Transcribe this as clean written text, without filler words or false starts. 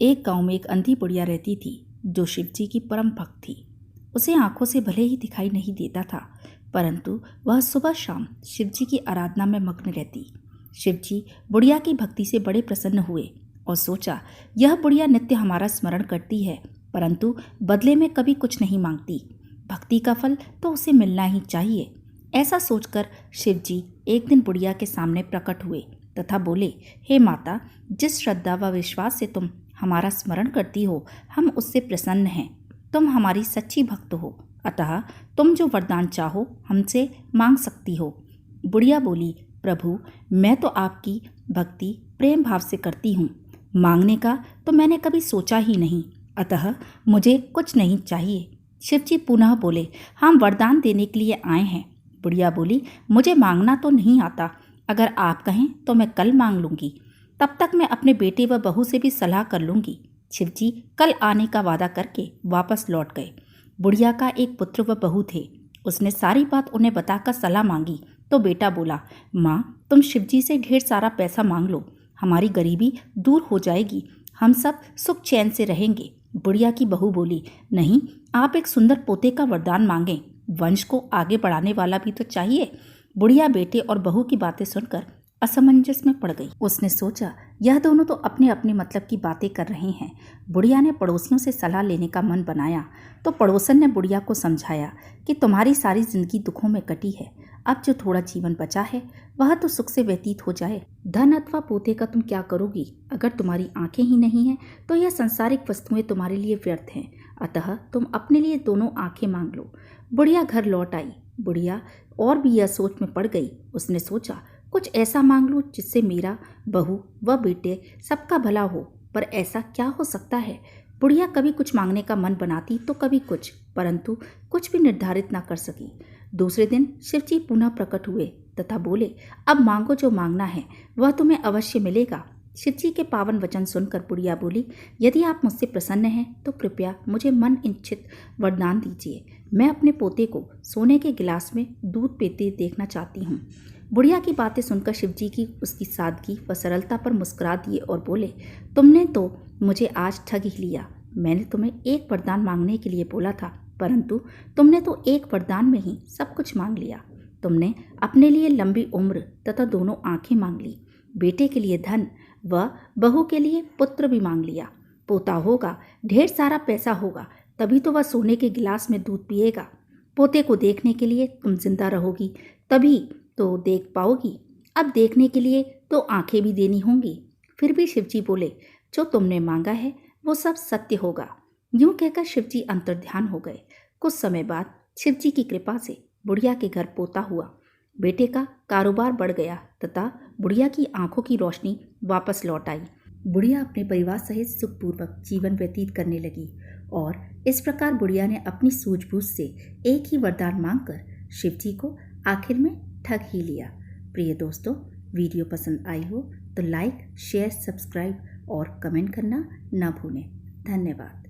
एक गांव में एक अंधी बुढ़िया रहती थी जो शिवजी की परम भक्त थी। उसे आंखों से भले ही दिखाई नहीं देता था, परंतु वह सुबह शाम शिवजी की आराधना में मग्न रहती। शिवजी बुढ़िया की भक्ति से बड़े प्रसन्न हुए और सोचा, यह बुढ़िया नित्य हमारा स्मरण करती है, परंतु बदले में कभी कुछ नहीं मांगती। भक्ति का फल तो उसे मिलना ही चाहिए। ऐसा सोचकर शिवजी एक दिन बुढ़िया के सामने प्रकट हुए तथा बोले, हे माता, जिस श्रद्धा व विश्वास से तुम हमारा स्मरण करती हो, हम उससे प्रसन्न हैं। तुम हमारी सच्ची भक्त हो, अतः तुम जो वरदान चाहो हमसे मांग सकती हो। बुढ़िया बोली, प्रभु, मैं तो आपकी भक्ति प्रेम भाव से करती हूँ, मांगने का तो मैंने कभी सोचा ही नहीं, अतः मुझे कुछ नहीं चाहिए। शिवजी पुनः बोले, हम वरदान देने के लिए आए हैं। बुढ़िया बोली, मुझे मांगना तो नहीं आता, अगर आप कहें तो मैं कल मांग लूँगी, तब तक मैं अपने बेटे व बहू से भी सलाह कर लूँगी। शिवजी कल आने का वादा करके वापस लौट गए। बुढ़िया का एक पुत्र व बहू थे। उसने सारी बात उन्हें बताकर सलाह मांगी तो बेटा बोला, माँ, तुम शिवजी से ढेर सारा पैसा मांग लो, हमारी गरीबी दूर हो जाएगी, हम सब सुख चैन से रहेंगे। बुढ़िया की बहू बोली, नहीं, आप एक सुंदर पोते का वरदान मांगें, वंश को आगे बढ़ाने वाला भी तो चाहिए। बुढ़िया बेटे और बहू की बातें सुनकर असमंजस में पड़ गई। उसने सोचा, यह दोनों तो अपने अपने मतलब की बातें कर रहे हैं। बुढ़िया ने पड़ोसियों से सलाह लेने का मन बनाया तो पड़ोसन ने बुढ़िया को समझाया कि तुम्हारी सारी जिंदगी दुखों में कटी है, अब जो थोड़ा जीवन बचा है वह तो सुख से व्यतीत हो जाए। धन अथवा पोते का तुम क्या करोगी? अगर तुम्हारी आंखें ही नहीं हैं तो यह सांसारिक वस्तुएं तुम्हारे लिए व्यर्थ हैं, अतः तुम अपने लिए दोनों आंखें मांग लो। बुढ़िया घर लौट आई। बुढ़िया और भी यह सोच में पड़ गई। उसने सोचा, कुछ ऐसा मांग लूं जिससे मेरा, बहू व बेटे सबका भला हो, पर ऐसा क्या हो सकता है? बुढ़िया कभी कुछ मांगने का मन बनाती तो कभी कुछ, परंतु कुछ भी निर्धारित न कर सकी। दूसरे दिन शिवजी पुनः प्रकट हुए तथा बोले, अब मांगो जो मांगना है, वह तुम्हें अवश्य मिलेगा। शिवजी के पावन वचन सुनकर बुढ़िया बोली, यदि आप मुझसे प्रसन्न हैं तो कृपया मुझे मन इच्छित वरदान दीजिए। मैं अपने पोते को सोने के गिलास में दूध पीते देखना चाहती हूँ। बुढ़िया की बातें सुनकर शिवजी की उसकी सादगी व सरलता पर मुस्कुरा दिए और बोले, तुमने तो मुझे आज ठग ही लिया। मैंने तुम्हें एक वरदान मांगने के लिए बोला था, परंतु तुमने तो एक वरदान में ही सब कुछ मांग लिया। तुमने अपने लिए लंबी उम्र तथा दोनों आंखें मांग ली, बेटे के लिए धन व बहू के लिए पुत्र भी मांग लिया। पोता होगा, ढेर सारा पैसा होगा, तभी तो वह सोने के गिलास में दूध पिएगा। पोते को देखने के लिए तुम जिंदा रहोगी, तभी तो देख पाओगी। अब देखने के लिए तो आंखें भी देनी होंगी। फिर भी शिवजी बोले, जो तुमने मांगा है वो सब सत्य होगा। यूं कहकर शिवजी अंतर्ध्यान हो गए। कुछ समय बाद शिवजी की कृपा से बुढ़िया के घर पोता हुआ। बेटे का कारोबार बढ़ गया तथा बुढ़िया की आंखों की रोशनी वापस लौट आई। बुढ़िया अपने परिवार सहित सुखपूर्वक जीवन व्यतीत करने लगी और इस प्रकार बुढ़िया ने अपनी सूझबूझ से एक ही वरदान मांगकर शिवजी को आखिर में ठग ही लिया। प्रिय दोस्तों, वीडियो पसंद आई हो तो लाइक, शेयर, सब्सक्राइब और कमेंट करना न भूलें। धन्यवाद।